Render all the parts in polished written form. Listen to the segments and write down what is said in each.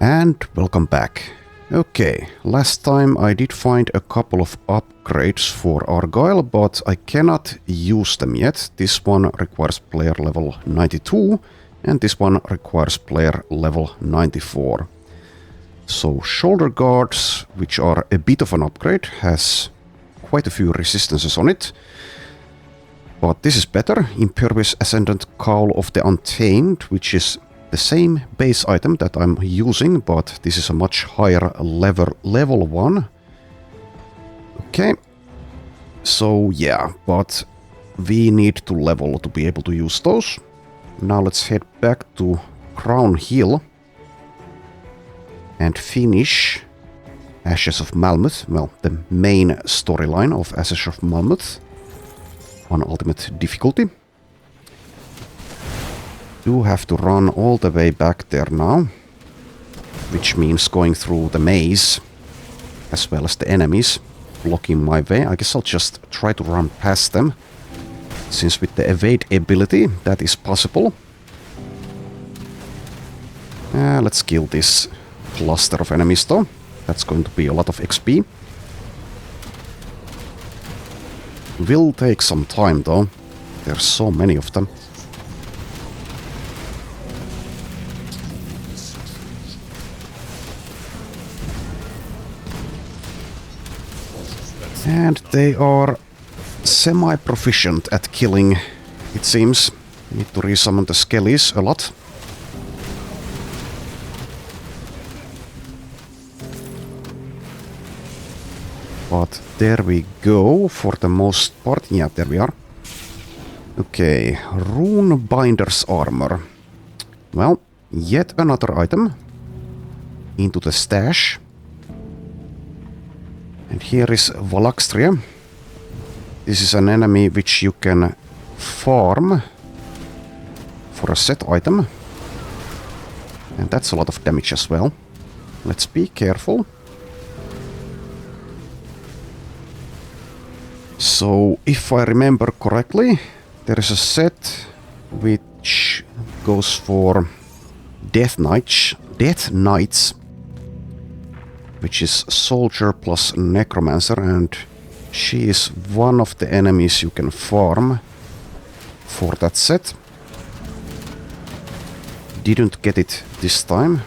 And welcome back. Okay, last time I did find a couple of upgrades for Argyle, but I cannot use them yet. This one requires player level 92, and this one requires player level 94. So shoulder guards, which are a bit of an upgrade, has quite a few resistances on it. But this is better. Impervious Ascendant Cowl of the Untamed, which is the same base item that I'm using, but this is a much higher level one. Okay. So yeah, but we need to level to be able to use those. Now let's head back to Crown Hill and finish Ashes of Malmuth, well, the main storyline of Ashes of Malmuth on ultimate difficulty. Do have to run all the way back there now, which means going through the maze as well as the enemies blocking my way. I guess I'll just try to run past them, since with the evade ability that is possible. Let's kill this cluster of enemies though. That's going to be a lot of XP. Will take some time though. There's so many of them. And they are semi-proficient at killing, it seems. Need to resummon the skellies a lot. But there we go for the most part. Yeah, there we are. Okay, Rune Binder's Armor. Well, yet another item into the stash. And here is Valaxtria. This is an enemy which you can farm for a set item. And that's a lot of damage as well. Let's be careful. So, if I remember correctly, there is a set which goes for Death Knights, which is Soldier plus Necromancer, and she is one of the enemies you can farm for that set. Didn't get it this time.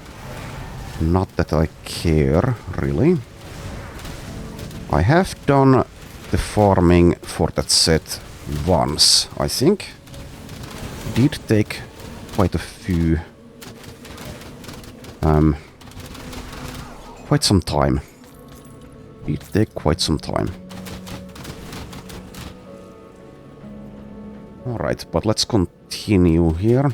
Not that I care, really. I have done the farming for that set once, I think. Did take quite a few... quite some time. Did take quite some time. Alright, but let's continue here.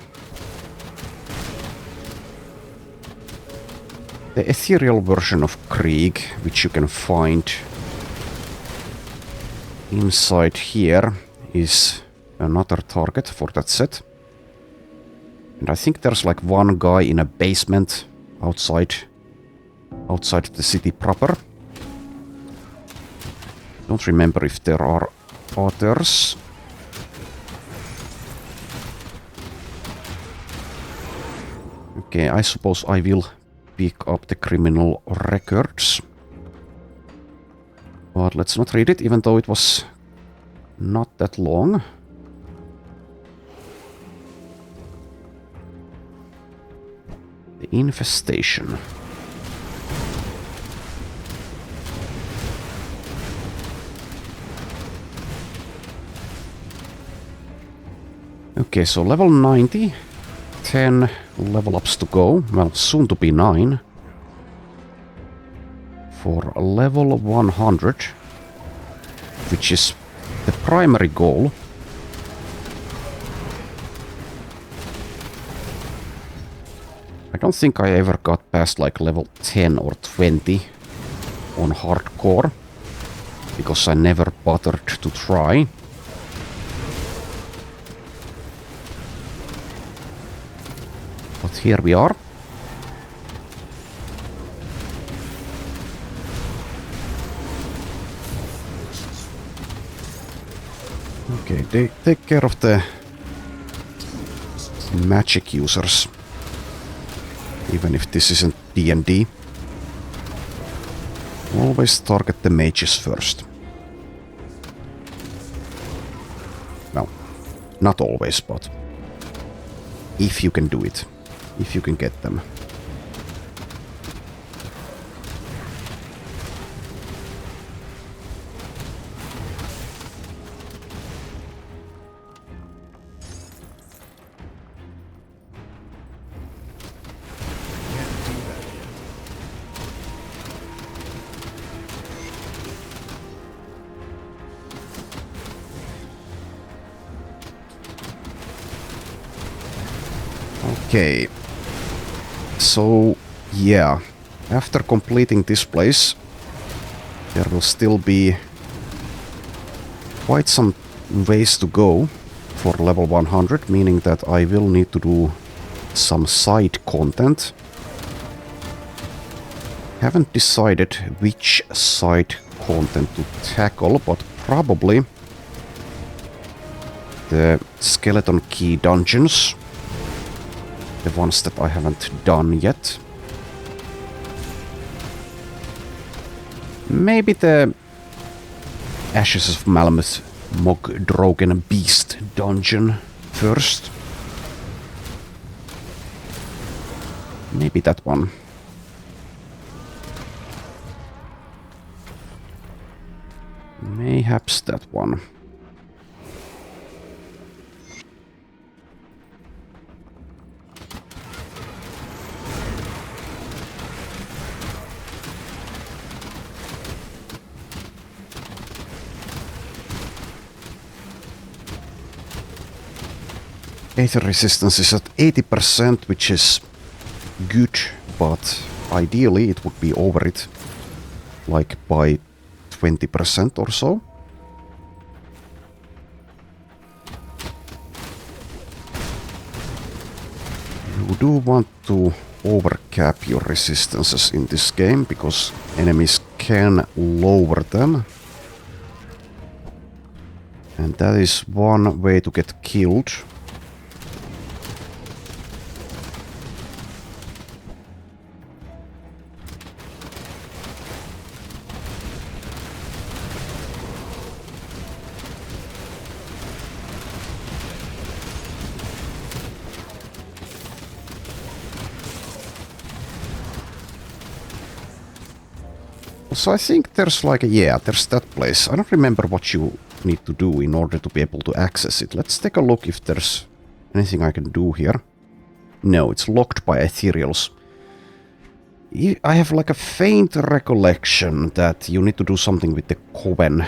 The ethereal version of Krieg, which you can find inside here, is another target for that set. And I think there's like one guy in a basement outside the city proper. Don't remember if there are others. Okay, I suppose I will pick up the criminal records. But let's not read it, even though it was not that long. The infestation. Okay, so level 90, 10 level ups to go, well, soon to be 9. For level 100, which is the primary goal. I don't think I ever got past like level 10 or 20 on hardcore, because I never bothered to try. But here we are. Okay, they take care of the magic users. even if this isn't D&D. Always target the mages first. Well, not always, but if you can do it, if you can get them. Okay, so yeah, after completing this place, there will still be quite some ways to go for level 100, meaning that I will need to do some side content. Haven't decided which side content to tackle, but probably the skeleton key dungeons. The ones that I haven't done yet. Maybe the Ashes of Malmeth Mogdrogen Beast dungeon first. Maybe that one. Mayhaps that one. Aether resistance is at 80%, which is good, but ideally it would be over it, like by 20% or so. You do want to overcap your resistances in this game, because enemies can lower them. And that is one way to get killed. So I think there's like there's that place. I don't remember what you need to do in order to be able to access it. Let's take a look if there's anything I can do here. No, it's locked by ethereals. I have like a faint recollection that you need to do something with the coven,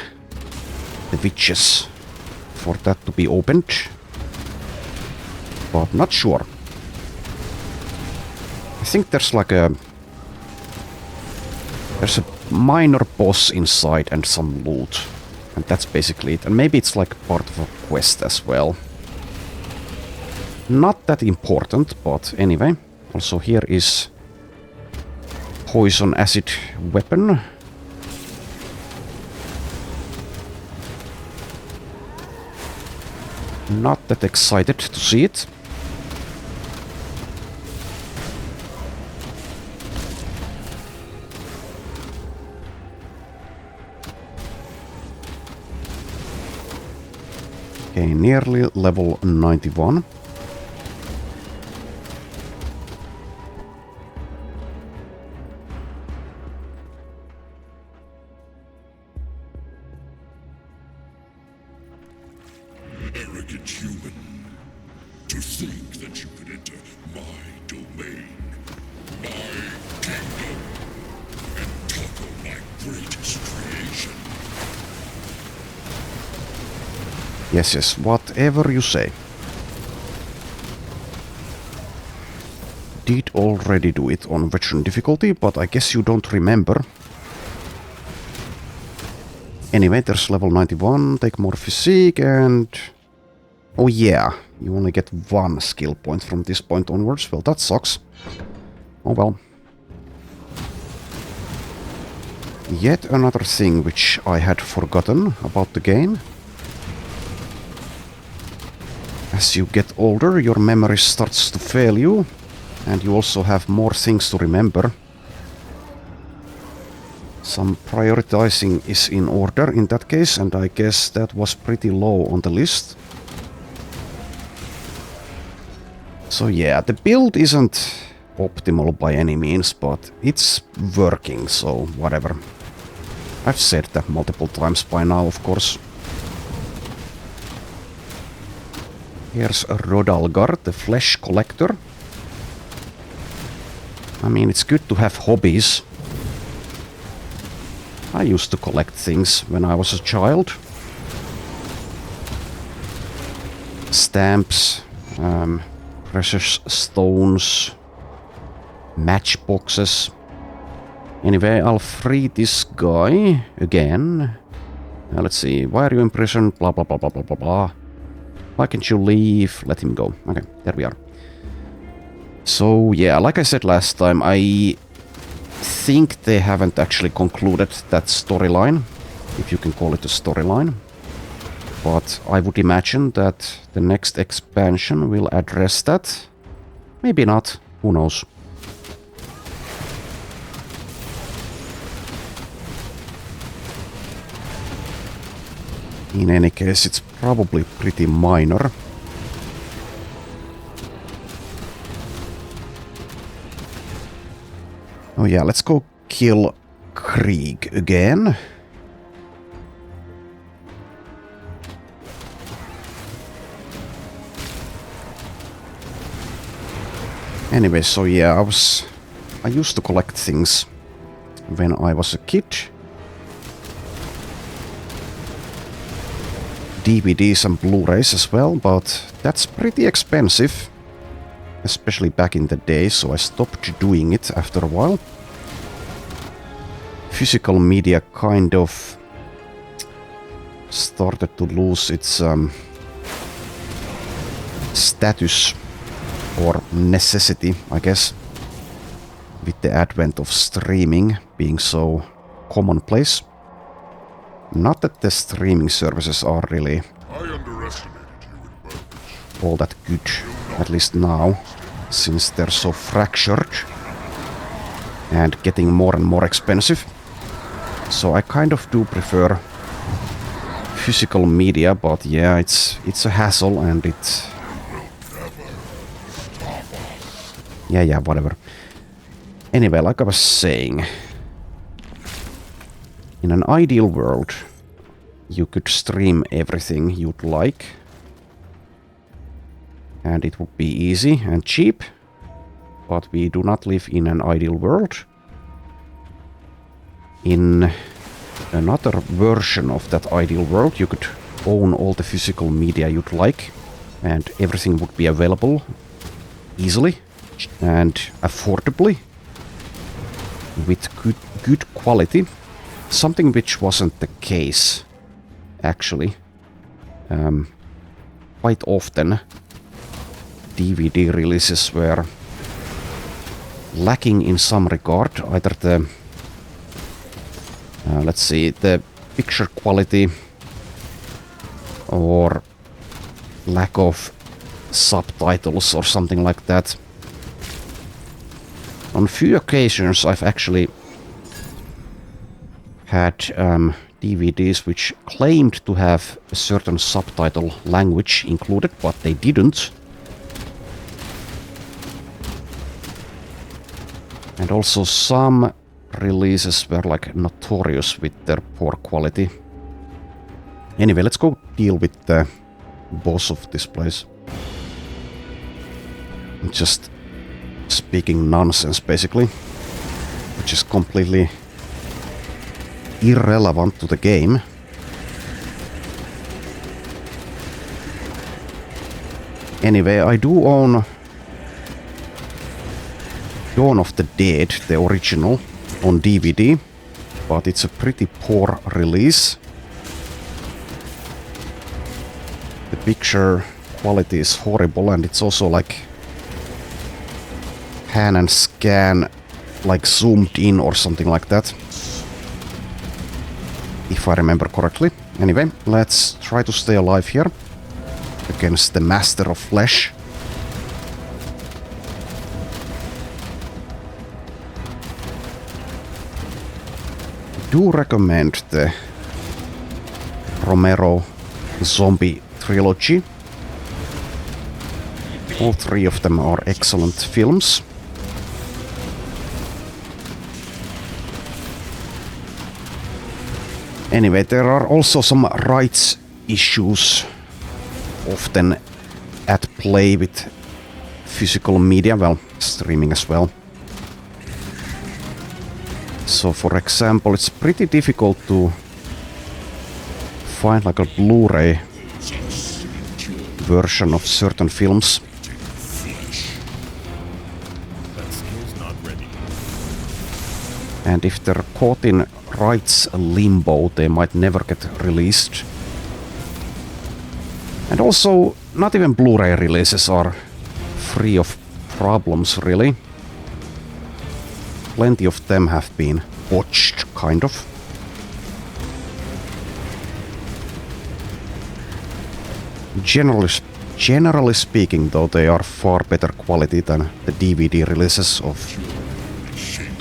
the witches, for that to be opened. But not sure. I think there's like there's a minor boss inside and some loot. And that's basically it. And maybe it's like part of a quest as well. Not that important, but anyway. Also here is poison acid weapon. Not that excited to see it. Okay, nearly level 91. Arrogant human, to think that you could enter my domain, my kingdom, and topple my greatest creation. Yes, whatever you say. Did already do it on veteran difficulty, but I guess you don't remember. Anyway, there's level 91, take more physique, and... oh yeah, you only get one skill point from this point onwards. Well, that sucks. Oh well. Yet another thing which I had forgotten about the game. As you get older, your memory starts to fail you. And you also have more things to remember. Some prioritizing is in order in that case, and I guess that was pretty low on the list. So yeah, the build isn't optimal by any means, but it's working, so whatever. I've said that multiple times by now, of course. Here's a Rodalgar, the flesh collector. I mean, it's good to have hobbies. I used to collect things when I was a child. Stamps, precious stones, matchboxes. Anyway, I'll free this guy again. Let's see, why are you in prison? Blah blah blah blah blah blah blah. Why can't you leave? Let him go. Okay, there we are. So yeah, like I said last time, I think they haven't actually concluded that storyline, if you can call it a storyline. But I would imagine that the next expansion will address that. Maybe not, who knows. In any case, it's probably pretty minor. Oh yeah, let's go kill Krieg again. Anyway, so yeah, I used to collect things when I was a kid. DVDs and Blu-rays as well, but that's pretty expensive. Especially back in the day, so I stopped doing it after a while. Physical media kind of started to lose its status or necessity, I guess, with the advent of streaming being so commonplace. Not that the streaming services are really all that good, at least now, since they're so fractured and getting more and more expensive. So I kind of do prefer physical media, but yeah, it's a hassle and it's... Yeah, whatever. Anyway, like I was saying, in an ideal world, you could stream everything you'd like. And it would be easy and cheap. But we do not live in an ideal world. In another version of that ideal world, you could own all the physical media you'd like. And everything would be available easily and affordably. With good quality. Something which wasn't the case, actually. Quite often, DVD releases were lacking in some regard. Either the, let's see, the picture quality or lack of subtitles or something like that. On few occasions, I've actually had DVDs which claimed to have a certain subtitle language included, but they didn't. And also some releases were like notorious with their poor quality. Anyway, let's go deal with the boss of this place. I'm just speaking nonsense, basically, which is completely irrelevant to the game. Anyway, I do own Dawn of the Dead, the original, on DVD, but it's a pretty poor release. The picture quality is horrible, and it's also like pan and scan, like zoomed in or something like that, if I remember correctly. Anyway, let's try to stay alive here against the Master of Flesh. do recommend the Romero Zombie Trilogy. All three of them are excellent films. Anyway, there are also some rights issues often at play with physical media, well, streaming as well. So for example, it's pretty difficult to find like a Blu-ray version of certain films. And if they're caught in rights limbo, they might never get released. And also, not even Blu-ray releases are free of problems, really. Plenty of them have been botched, kind of. Generally speaking, though, they are far better quality than the DVD releases of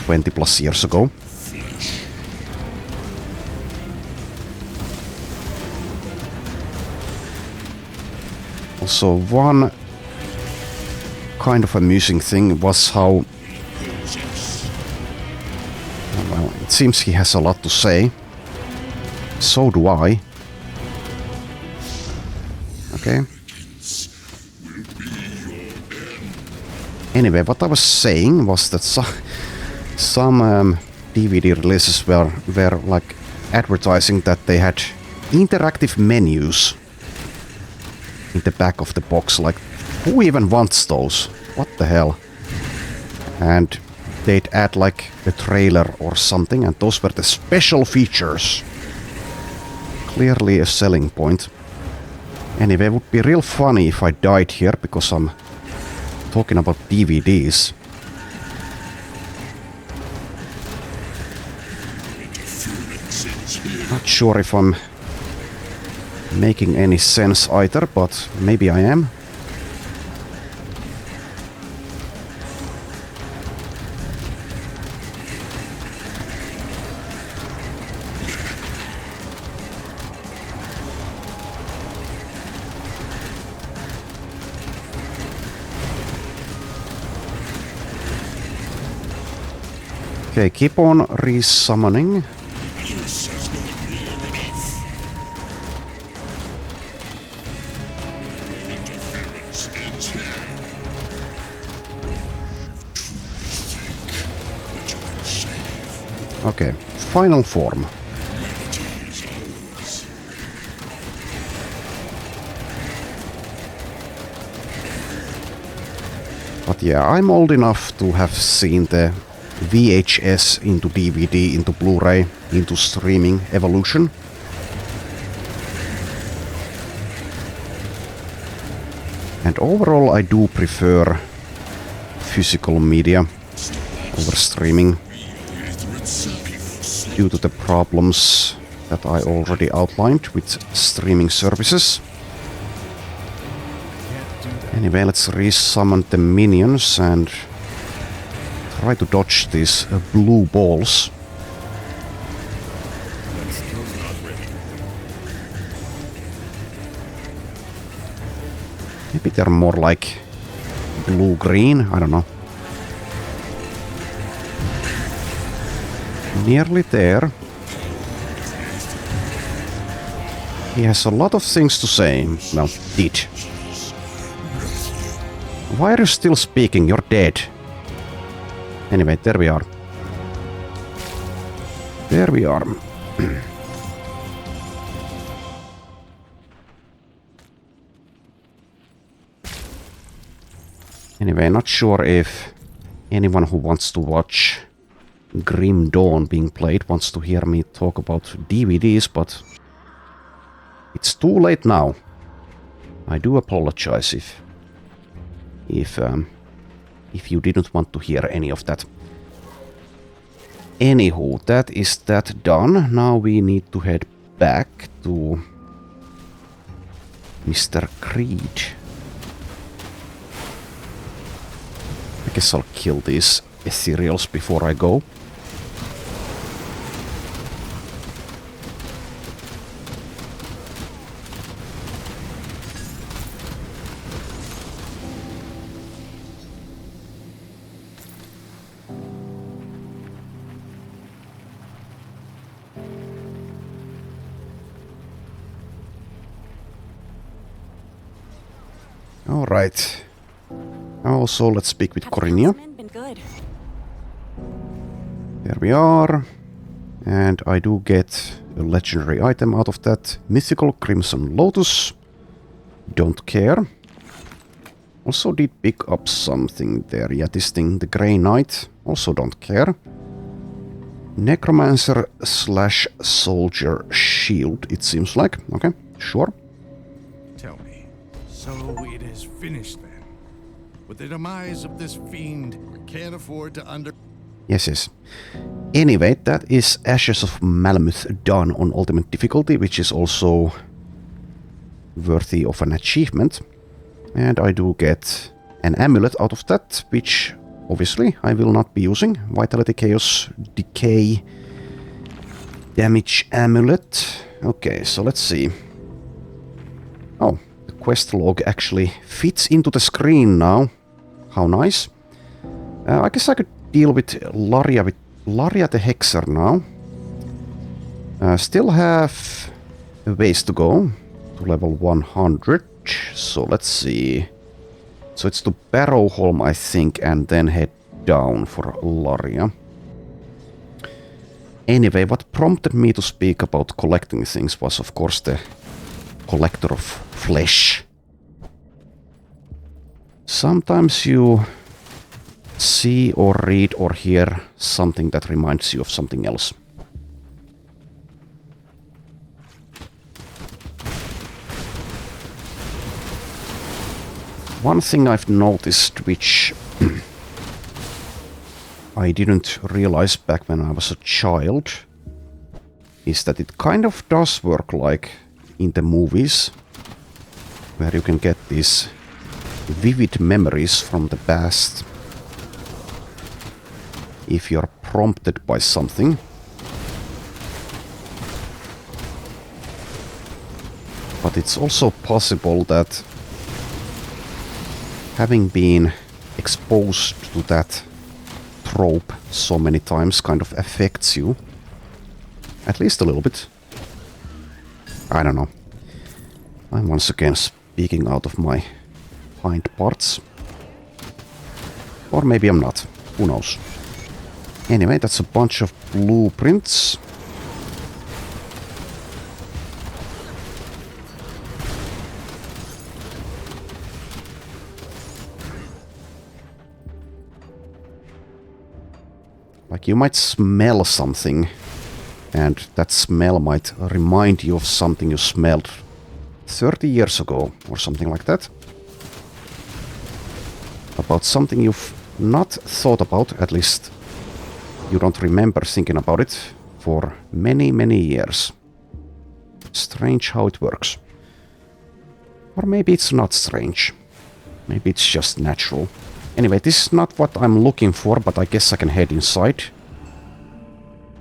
20 plus years ago. Also, one kind of amusing thing was how, well, it seems he has a lot to say. So do I. Okay. Anyway, what I was saying was that some DVD releases were like advertising that they had interactive menus in the back of the box. Like, who even wants those? What the hell? And they'd add like a trailer or something, and those were the special features. Clearly a selling point. Anyway, it would be real funny if I died here because I'm talking about DVDs. Not sure if I'm making any sense either, but maybe I am. Okay, keep on resummoning. Okay, final form. But yeah, I'm old enough to have seen the VHS into DVD, into Blu-ray, into streaming evolution. And overall I do prefer physical media over streaming due to the problems that I already outlined with streaming services. Anyway, let's resummon the minions and try to dodge these blue balls. Maybe they're more like blue-green, I don't know. Nearly there. He has a lot of things to say. Well, did. Why are you still speaking? You're dead. Anyway, there we are. There we are. Anyway, not sure if anyone who wants to watch Grim Dawn being played wants to hear me talk about DVDs, but it's too late now. I do apologize if you didn't want to hear any of that. Anywho, that is that done. Now we need to head back to Mr. Creed. I guess I'll kill these ethereals before I go. Alright. Also, let's speak with Corinia. Been good. There we are. And I do get a legendary item out of that. Mythical Crimson Lotus. Don't care. Also did pick up something there. Yeah, this thing, the Grey Knight. Also don't care. Necromancer slash Soldier Shield, it seems like. Okay, sure. Tell me, so it is finished then? With the demise of this fiend, we can't afford to Yes, yes. Anyway, that is Ashes of Malamuth done on Ultimate Difficulty, which is also worthy of an achievement. And I do get an amulet out of that, which obviously I will not be using. Vitality Chaos Decay Damage Amulet. Okay, so let's see. Oh, the quest log actually fits into the screen now. How nice. I guess I could deal with Laria the Hexer now. Still have a ways to go to level 100. So let's see. So it's to Barrowholm, I think, and then head down for Laria. Anyway, what prompted me to speak about collecting things was, of course, the Collector of Flesh. Sometimes you see or read or hear something that reminds you of something else. One thing I've noticed, which I didn't realize back when I was a child, is that it kind of does work like in the movies, where you can get these vivid memories from the past if you're prompted by something. But it's also possible that having been exposed to that trope so many times kind of affects you. At least a little bit. I don't know. I'm once again speaking out of my hind parts. Or maybe I'm not. Who knows? Anyway, that's a bunch of blueprints. Like you might smell something, and that smell might remind you of something you smelled 30 years ago, or something like that. About something you've not thought about, at least you don't remember thinking about it, for many, many years. Strange how it works. Or maybe it's not strange. Maybe it's just natural. Anyway, this is not what I'm looking for, but I guess I can head inside.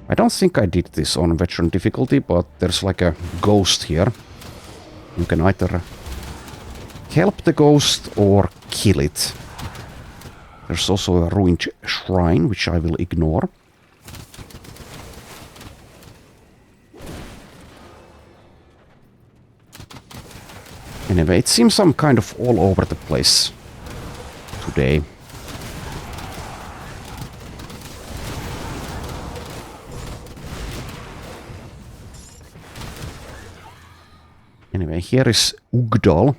I don't think I did this on veteran difficulty, but there's like a ghost here. You can either help the ghost or kill it. There's also a ruined shrine, which I will ignore. Anyway, it seems I'm kind of all over the place today. Anyway, here is Ugdal.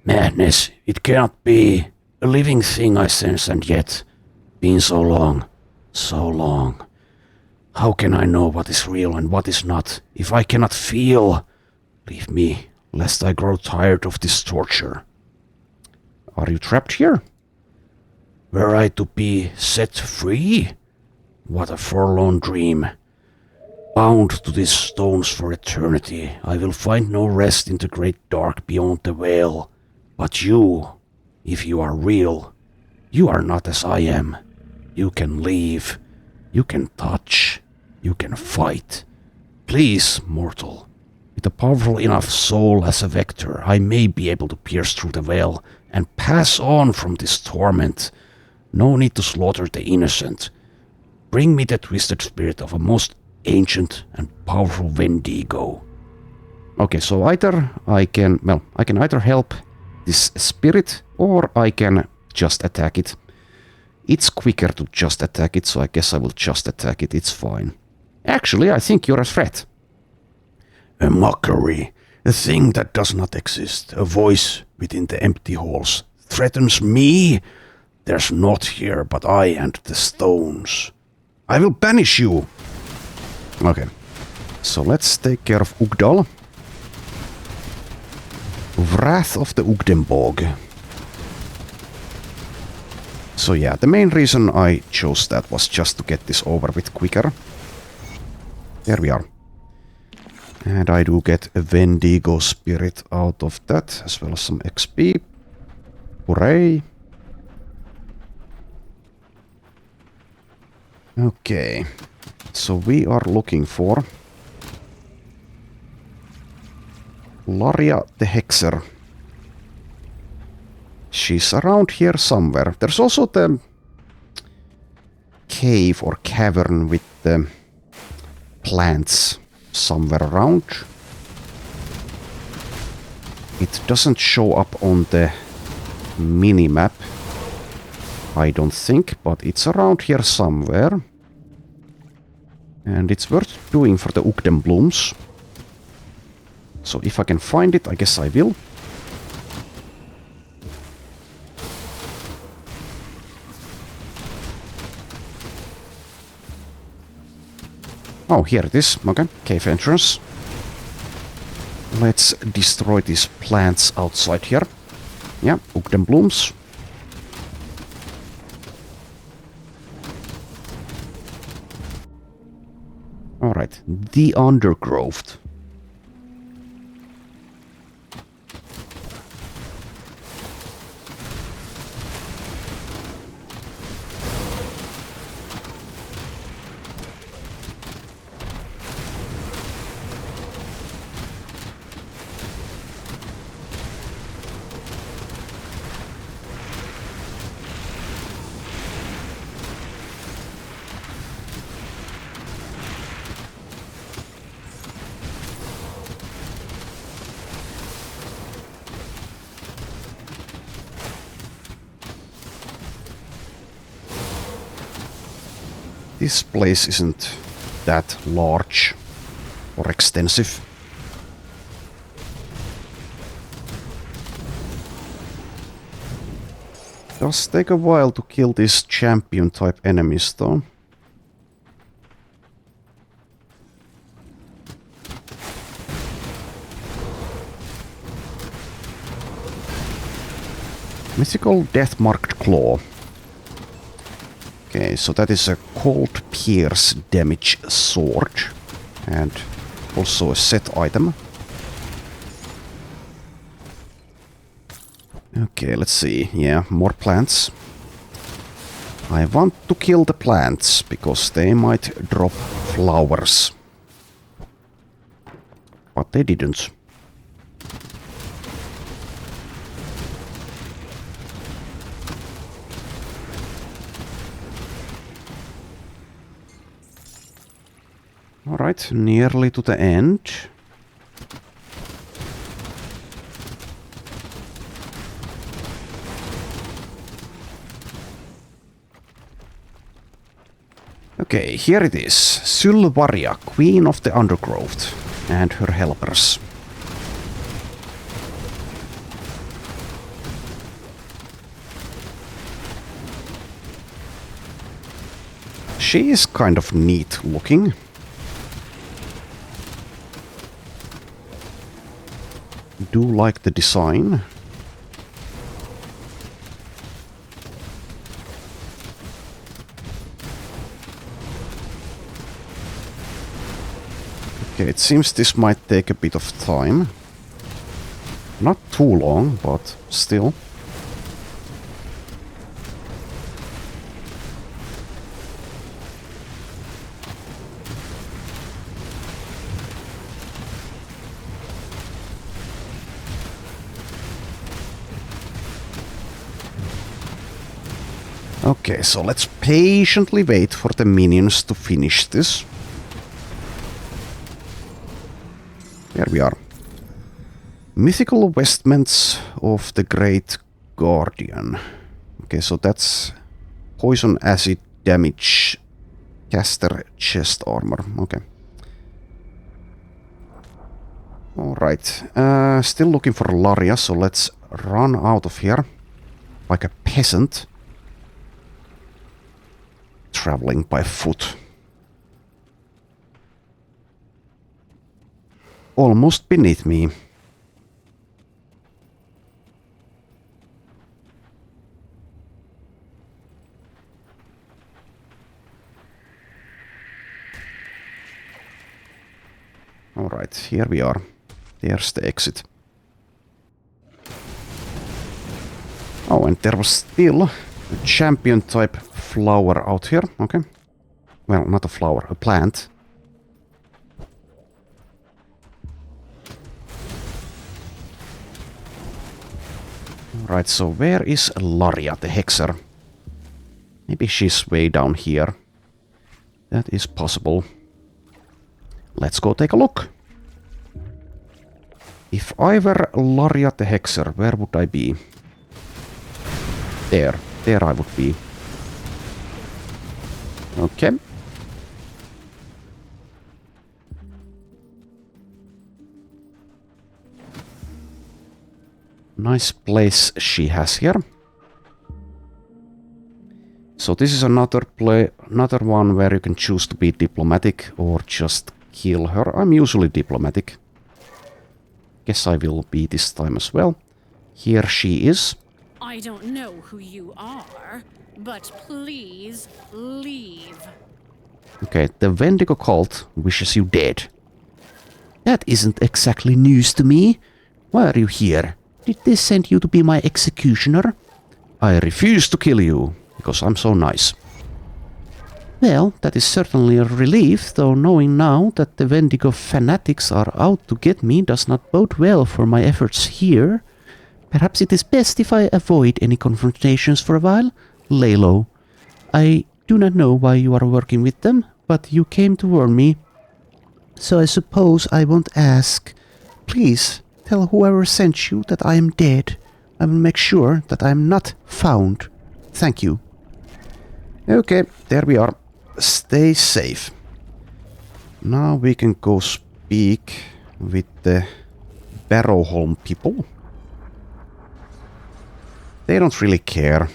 Madness, it cannot be. A living thing I sense, and yet been so long, so long. How can I know what is real and what is not, if I cannot feel? Leave me, lest I grow tired of this torture. Are you trapped here? Were I to be set free? What a forlorn dream. Bound to these stones for eternity, I will find no rest in the great dark beyond the veil. But you, if you are real, you are not as I am. You can leave, you can touch, you can fight. Please, mortal, with a powerful enough soul as a vector, I may be able to pierce through the veil and pass on from this torment. No need to slaughter the innocent. Bring me the twisted spirit of a most ancient and powerful Wendigo. Okay, so either I can either help this spirit, or I can just attack it. It's quicker to just attack it, so I guess I will just attack it. It's fine. Actually, I think you're a threat. A mockery, a thing that does not exist, a voice within the empty halls. Threatens me? There's naught here but I and the stones. I will banish you! Okay. So let's take care of Ugdal. Wrath of the Ugdenborg. So yeah, the main reason I chose that was just to get this over with quicker. There we are. And I do get a Wendigo spirit out of that, as well as some XP. Hooray! Okay, so we are looking for Laria the Hexer. She's around here somewhere. There's also the cave or cavern with the plants somewhere around. It doesn't show up on the mini-map, I don't think, but it's around here somewhere. And it's worth doing for the Ugden blooms. So if I can find it, I guess I will. Oh, here it is. Okay, cave entrance. Let's destroy these plants outside here. Yeah, Ugden blooms. Alright, the undergrowth. This place isn't that large or extensive. Does take a while to kill these champion type enemies though. Mythical Death Marked Claw. Okay, so that is a Cold Pierce damage sword. And also a set item. Okay, let's see. Yeah, more plants. I want to kill the plants, because they might drop flowers. But they didn't. Alright, nearly to the end. Okay, here it is. Sylvaria, Queen of the Undergrowth, and her helpers. She is kind of neat looking. Do like the design. Okay, it seems this might take a bit of time. Not too long, but still. Okay, so let's patiently wait for the minions to finish this. There we are. Mythical vestments of the Great Guardian. Okay, so that's poison acid damage caster chest armor. Okay. Alright. Still looking for Laria, so let's run out of here. Like a peasant. Traveling by foot. Almost beneath me. Alright, here we are. There's the exit. Oh, and there was still a champion type flower out here. Okay. Well, not a flower, a plant. Alright, so where is Laria, the Hexer? Maybe she's way down here. That is possible. Let's go take a look. If I were Laria the Hexer, where would I be? There. There I would be. Okay. Nice place she has here. So this is another one where you can choose to be diplomatic or just kill her. I'm usually diplomatic. Guess I will be this time as well. Here she is. I don't know who you are, but please leave. Okay, the Wendigo cult wishes you dead. That isn't exactly news to me. Why are you here? Did they send you to be my executioner? I refuse to kill you, because I'm so nice. Well, that is certainly a relief, though knowing now that the Wendigo fanatics are out to get me does not bode well for my efforts here. Perhaps it is best if I avoid any confrontations for a while. Lay low. I do not know why you are working with them, but you came to warn me. So I suppose I won't ask. Please, tell whoever sent you that I am dead. I will make sure that I am not found. Thank you. Okay, there we are. Stay safe. Now we can go speak with the Barrowholm people. They don't really care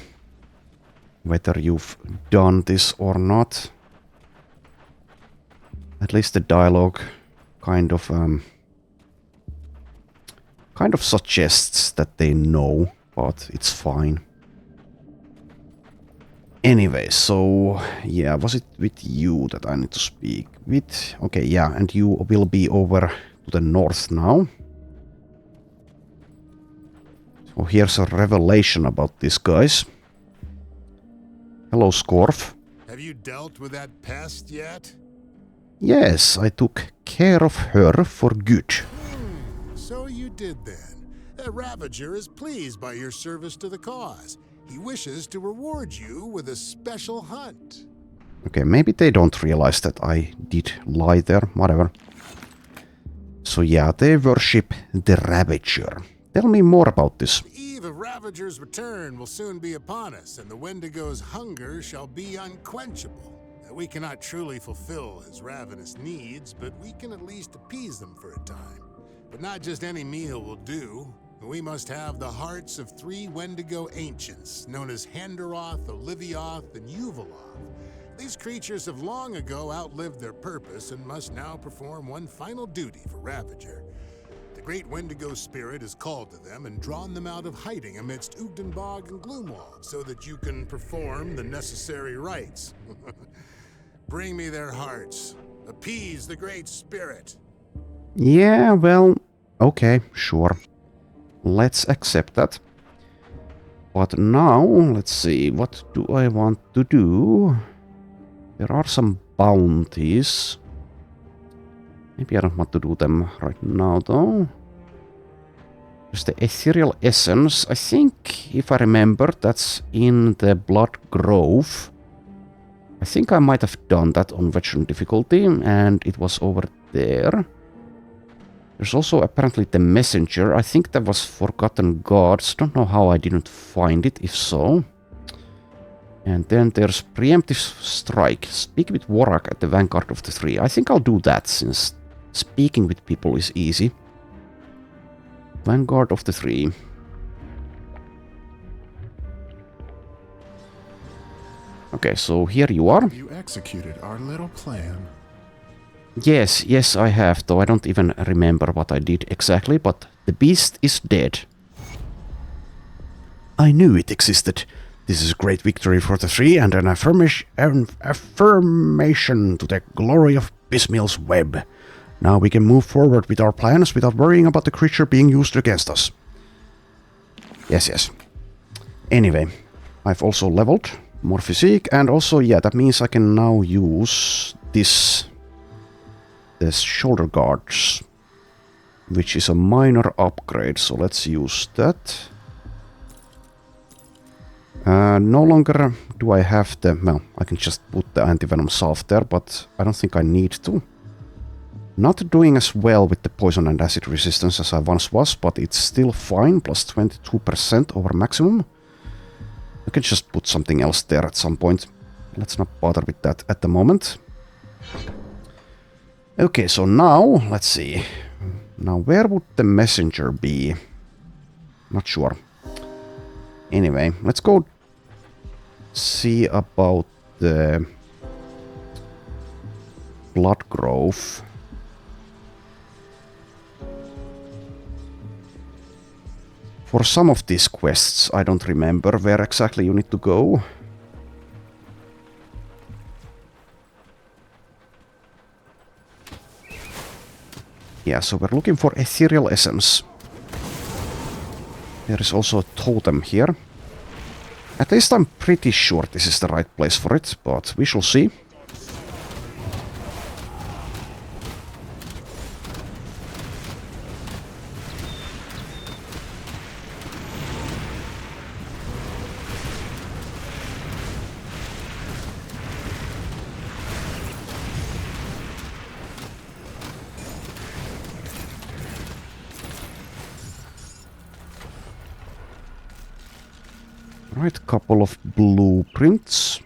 whether you've done this or not. At least the dialogue kind of suggests that they know, but it's fine. Anyway, so yeah, was it with you that I need to speak with? Okay, yeah, and you will be over to the north now. So here's a revelation about these guys. Hello, Scorf. Have you dealt with that pest yet? Yes, I took care of her for good. So you did then. The Ravager is pleased by your service to the cause. He wishes to reward you with a special hunt. Okay, maybe they don't realize that I did lie there, whatever. So yeah, they worship the Ravager. Tell me more about this. The eve of Ravager's return will soon be upon us, and the Wendigo's hunger shall be unquenchable. We cannot truly fulfill his ravenous needs, but we can at least appease them for a time. But not just any meal will do. We must have the hearts of 3 Wendigo ancients, known as Handaroth, Olivioth, and Uvaloth. These creatures have long ago outlived their purpose and must now perform one final duty for Ravager. The great Wendigo spirit has called to them and drawn them out of hiding amidst Ugdenbog and Gloomwald so that you can perform the necessary rites. Bring me their hearts. Appease the great spirit. Yeah, well, okay, sure. Let's accept that. But now, let's see, what do I want to do? There are some bounties. Maybe I don't want to do them right now, though. There's the Ethereal Essence. I think, if I remember, that's in the Blood Grove. I think I might have done that on veteran difficulty, and it was over there. There's also apparently the messenger. I think that was Forgotten Gods. Don't know how I didn't find it, if so. And then there's Preemptive Strike. Speak with Warrak at the Vanguard of the Three. I think I'll do that, since speaking with people is easy. Vanguard of the Three. Okay, so here you are. You executed our little plan. Yes, I have, though I don't even remember what I did exactly, but the beast is dead. I knew it existed. This is a great victory for the Three and an affirmation to the glory of Bismill's web. Now we can move forward with our plans without worrying about the creature being used against us. Yes. Anyway, I've also leveled more physique, and also, yeah, that means I can now use this shoulder guards, which is a minor upgrade, so let's use that. No longer do I have the... well, I can just put the anti-venom salve there, but I don't think I need to. Not doing as well with the poison and acid resistance as I once was, but it's still fine, plus 22% over maximum. I can just put something else there at some point. Let's not bother with that at the moment. Okay, so now, let's see. Now, where would the messenger be? Not sure. Anyway, let's go see about the Blood Grove. For some of these quests, I don't remember where exactly you need to go. Yeah, so we're looking for Ethereal Essence. There is also a totem here. At least I'm pretty sure this is the right place for it, but we shall see. Right, couple of blueprints.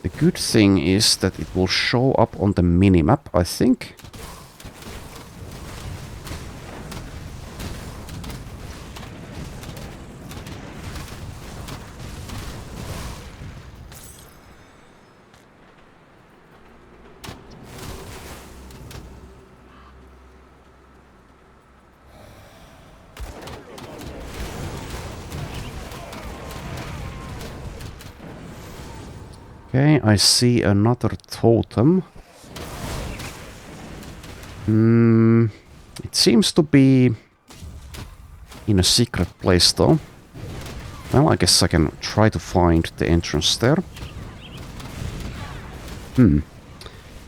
The good thing is that it will show up on the minimap, I think. Okay, I see another totem. It seems to be in a secret place though. Well, I guess I can try to find the entrance there.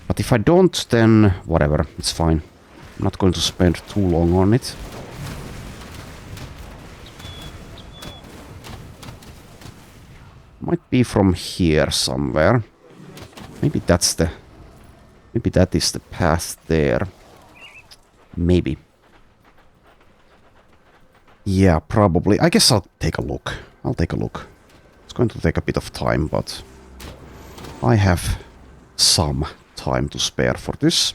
But if I don't, then whatever, it's fine. I'm not going to spend too long on it. Might be from here somewhere. Maybe that is the path there. Maybe. Yeah, probably. I guess I'll take a look. It's going to take a bit of time, but I have some time to spare for this.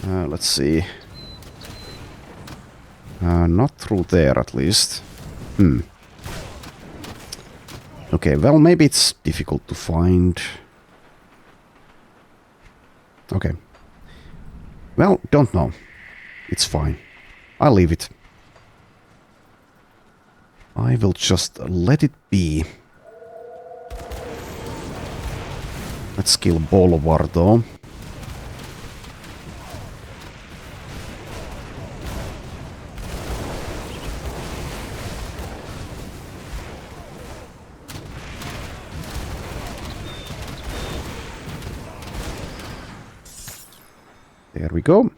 Let's see. Not through there, at least. Okay, well, maybe it's difficult to find. Okay. Well, don't know. It's fine. I'll leave it. I will just let it be. Let's kill Bolvar, though. There we go.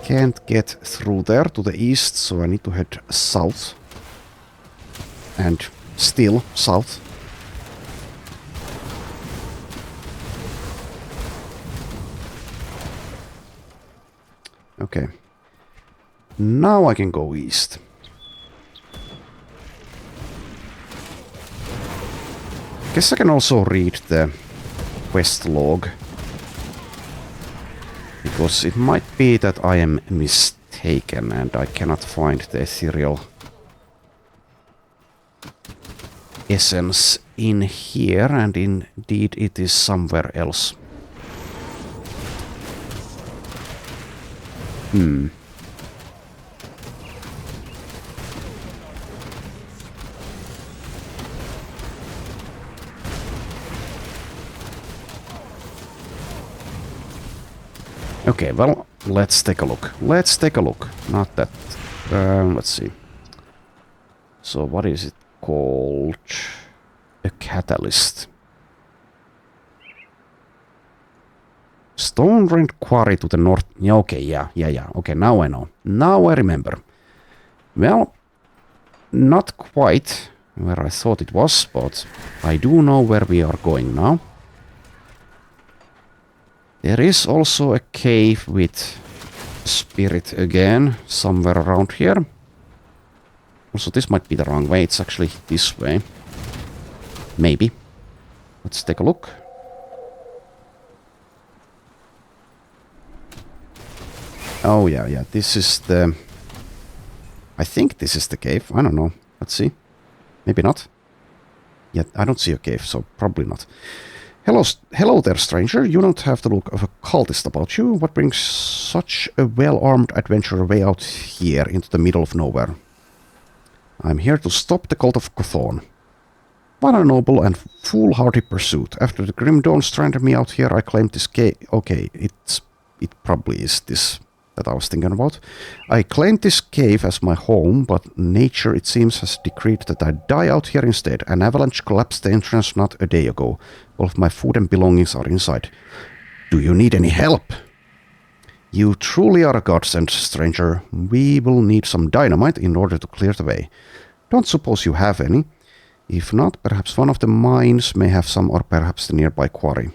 can't get through there to the east, so I need to head south. And still south. Okay. Now I can go east. Guess I can also read the quest log. Because it might be that I am mistaken and I cannot find the ethereal essence in here, and indeed it is somewhere else. Okay, well, let's take a look. Let's take a look. Not that. Let's see. So what is it called? A catalyst. Stone Rent Quarry to the north. Yeah, okay, yeah. Okay, now I know. Now I remember. Well, not quite where I thought it was, but I do know where we are going now. There is also a cave with spirit again, somewhere around here. Also, this might be the wrong way. It's actually this way. Maybe. Let's take a look. Oh, yeah. This is the... I think this is the cave. I don't know. Let's see. Maybe not. Yeah, I don't see a cave, so probably not. Hello there, stranger. You don't have the look of a cultist about you. What brings such a well-armed adventurer way out here into the middle of nowhere? I'm here to stop the cult of Cthulhu. What a noble and foolhardy pursuit. After the Grim Dawn stranded me out here, I claimed this cave... Okay, it probably is this that I was thinking about. I claimed this cave as my home, but nature, it seems, has decreed that I die out here instead. An avalanche collapsed the entrance not a day ago. All of my food and belongings are inside. Do you need any help? You truly are a godsend, stranger. We will need some dynamite in order to clear the way. Don't suppose you have any. If not, perhaps one of the mines may have some, or perhaps the nearby quarry.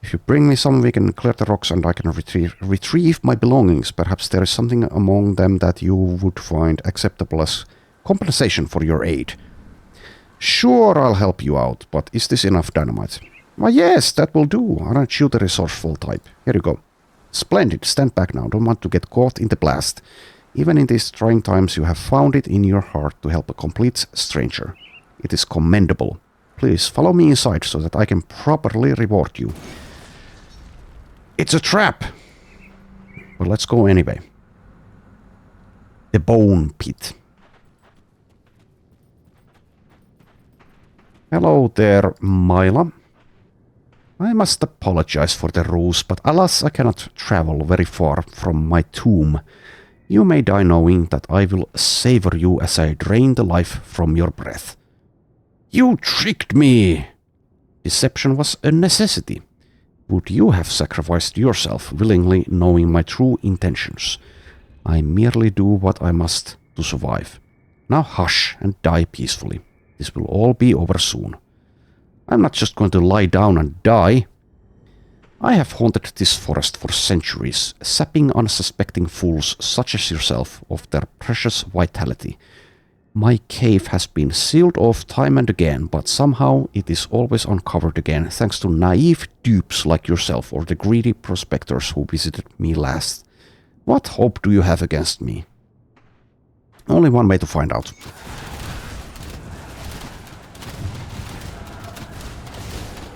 If you bring me some, we can clear the rocks and I can retrieve my belongings. Perhaps there is something among them that you would find acceptable as compensation for your aid. Sure, I'll help you out, but is this enough dynamite? Why, yes, that will do. Aren't you the resourceful type? Here you go. Splendid. Stand back now. Don't want to get caught in the blast. Even in these trying times, you have found it in your heart to help a complete stranger. It is commendable. Please follow me inside so that I can properly reward you. It's a trap! But let's go anyway. The Bone Pit. Hello there, Mila. I must apologize for the ruse, but alas, I cannot travel very far from my tomb. You may die knowing that I will savor you as I drain the life from your breath. You tricked me! Deception was a necessity. Would you have sacrificed yourself willingly, knowing my true intentions? I merely do what I must to survive. Now hush and die peacefully. This will all be over soon. I'm not just going to lie down and die. I have haunted this forest for centuries, sapping unsuspecting fools such as yourself of their precious vitality. My cave has been sealed off time and again, but somehow it is always uncovered again thanks to naive dupes like yourself or the greedy prospectors who visited me last. What hope do you have against me? Only one way to find out.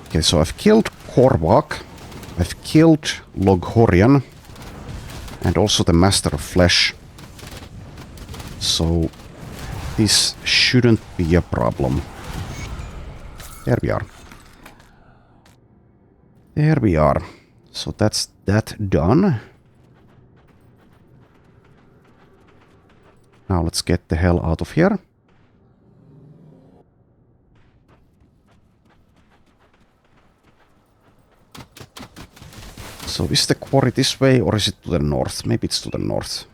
Okay, so I've killed Korvac, I've killed Loghorian, and also the Master of Flesh. So this shouldn't be a problem. There we are. There we are. So that's that done. Now let's get the hell out of here. So is the quarry this way or is it to the north? Maybe it's to the north.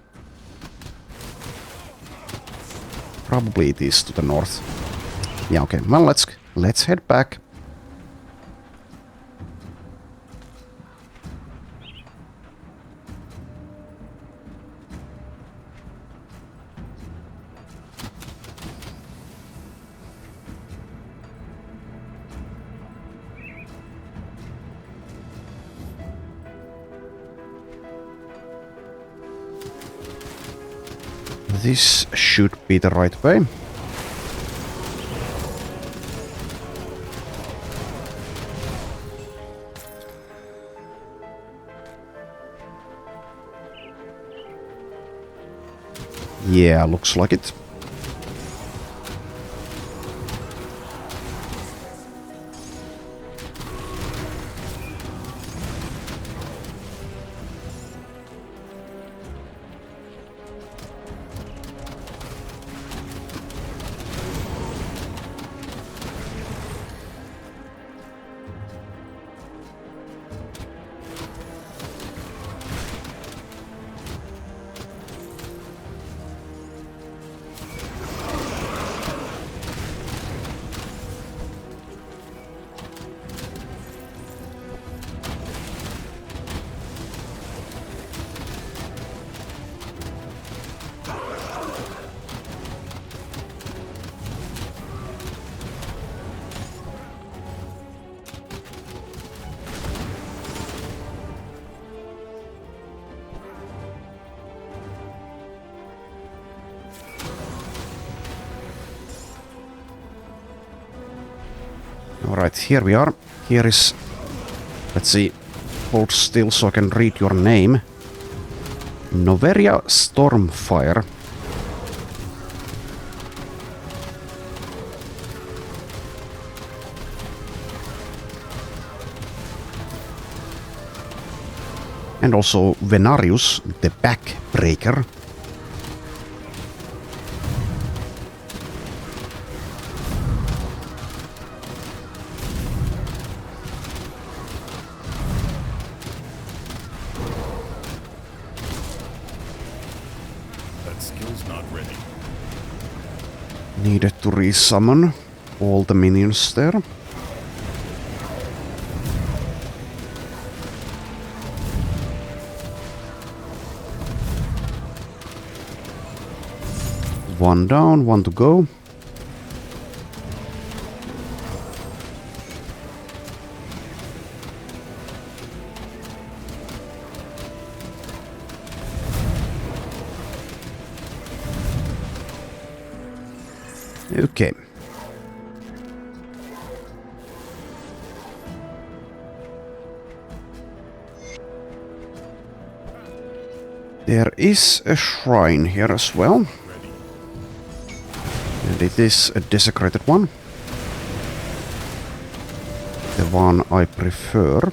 Probably it is to the north. Yeah, okay. Well, let's head back. This should be the right way. Yeah, looks like it. Alright, here we are. Here is... Let's see. Hold still so I can read your name. Noveria Stormfire. And also Venarius, the Backbreaker. That skill's not ready. Needed to resummon all the minions there. One down, one to go. Okay. There is a shrine here as well. And it is a desecrated one. The one I prefer.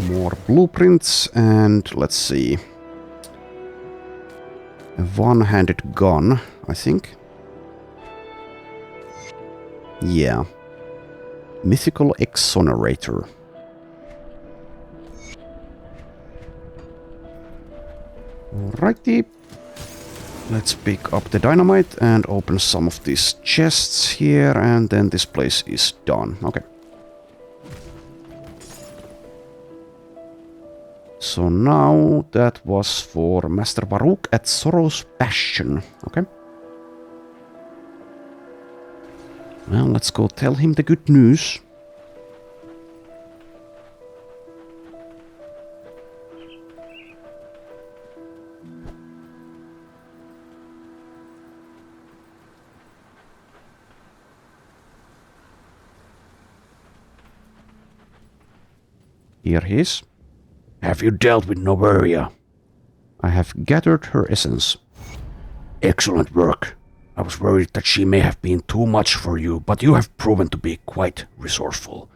More blueprints and let's see. A one-handed gun, I think. Yeah. Mythical Exonerator. Alrighty. Let's pick up the dynamite and open some of these chests here, and then this place is done. Okay. So now that was for Master Baruch at Sorrow's Bastion. Okay. Well, let's go tell him the good news. Here he is. Have you dealt with Noveria? I have gathered her essence. Excellent work. I was worried that she may have been too much for you, but you have proven to be quite resourceful.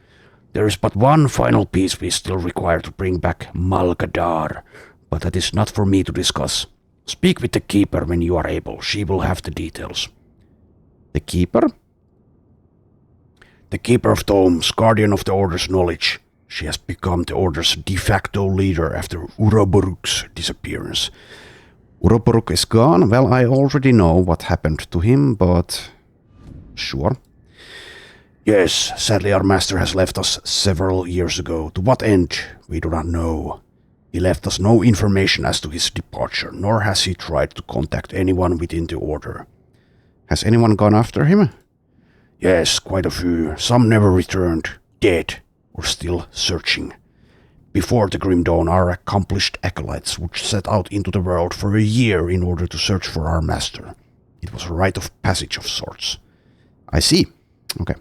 There is but one final piece we still require to bring back Malgadar, but that is not for me to discuss. Speak with the Keeper when you are able. She will have the details. The Keeper? The Keeper of Tomes, guardian of the Order's knowledge. She has become the Order's de facto leader after Uroboruk's disappearance. Uroboruk is gone? Well, I already know what happened to him, but... Sure. Yes, sadly our master has left us several years ago. To what end, we do not know. He left us no information as to his departure, nor has he tried to contact anyone within the Order. Has anyone gone after him? Yes, quite a few. Some never returned, dead, or still searching. Before the Grim Dawn, our accomplished acolytes would set out into the world for a year in order to search for our master. It was a rite of passage of sorts. I see. Okay.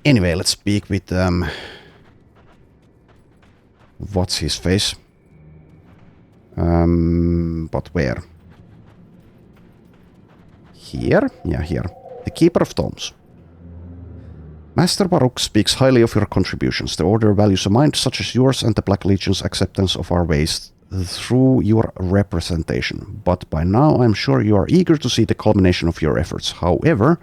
Anyway, let's speak with, what's his face? But where? Here? Yeah, here. The Keeper of Tomes. Master Baruch speaks highly of your contributions. The Order values a mind such as yours and the Black Legion's acceptance of our ways through your representation. But by now I'm sure you are eager to see the culmination of your efforts. However,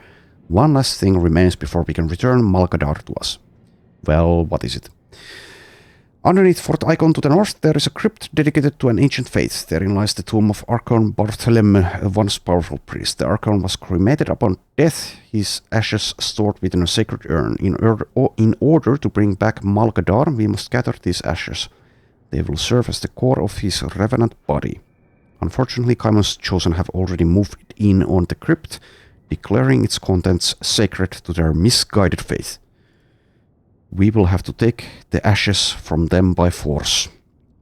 one last thing remains before we can return Malgadar to us. Well, what is it? Underneath Fort Icon to the north, there is a crypt dedicated to an ancient faith. Therein lies the tomb of Archon Barthelem, a once powerful priest. The Archon was cremated upon death, his ashes stored within a sacred urn. In order to bring back Malgadar, we must gather these ashes. They will serve as the core of his revenant body. Unfortunately, Kaimon's Chosen have already moved in on the crypt, declaring its contents sacred to their misguided faith. We will have to take the ashes from them by force.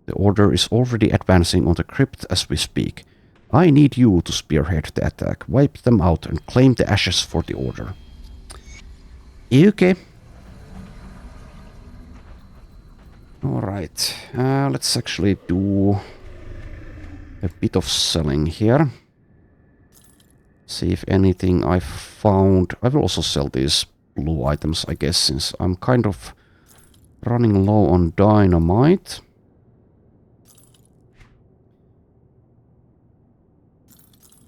The Order is already advancing on the crypt as we speak. I need you to spearhead the attack, wipe them out, and claim the ashes for the Order. Okay. Alright, let's actually do a bit of selling here. See if anything I found. I will also sell these blue items, I guess, since I'm kind of running low on dynamite.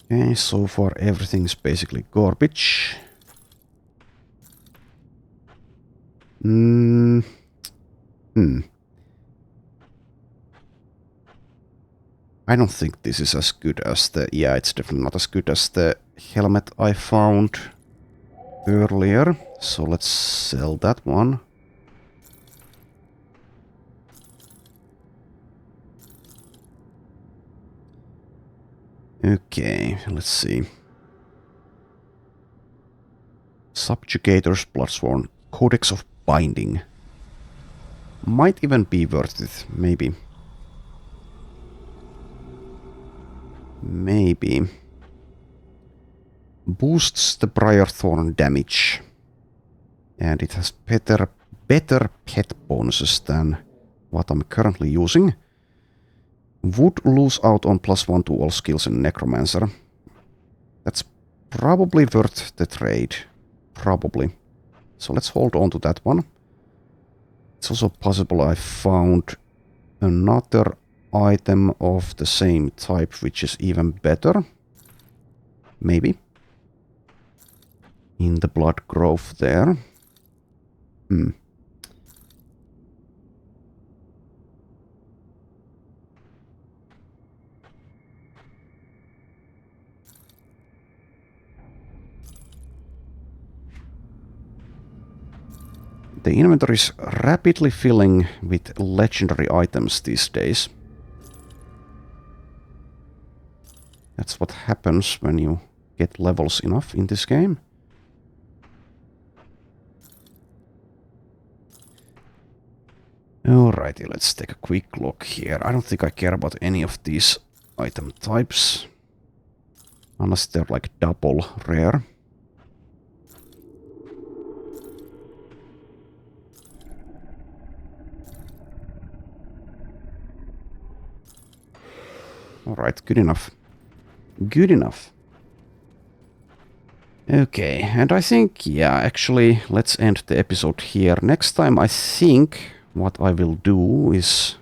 Okay, so far everything's basically garbage. I don't think this is as good as the... Yeah, it's definitely not as good as the helmet I found earlier. So let's sell that one. Okay, let's see. Subjugators, Bloodsworn, Codex of Binding. Might even be worth it, maybe. Maybe. Boosts the Briarthorn damage. And it has better pet bonuses than what I'm currently using. Would lose out on +1 to all skills in Necromancer. That's probably worth the trade. Probably. So let's hold on to that one. It's also possible I found another item of the same type, which is even better. Maybe. In the Blood Grove there. The inventory is rapidly filling with legendary items these days. That's what happens when you get levels enough in this game. Alrighty, let's take a quick look here. I don't think I care about any of these item types. Unless they're like double rare. Alright, good enough. Good enough. Okay, and I think, yeah, actually, let's end the episode here. Next time, I think what I will do is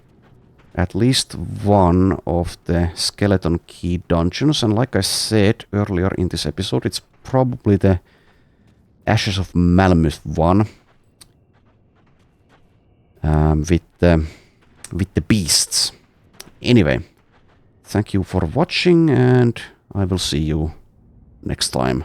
at least one of the skeleton key dungeons. And like I said earlier in this episode, it's probably the Ashes of Malmuth one. With the beasts. Anyway, thank you for watching, and I will see you next time.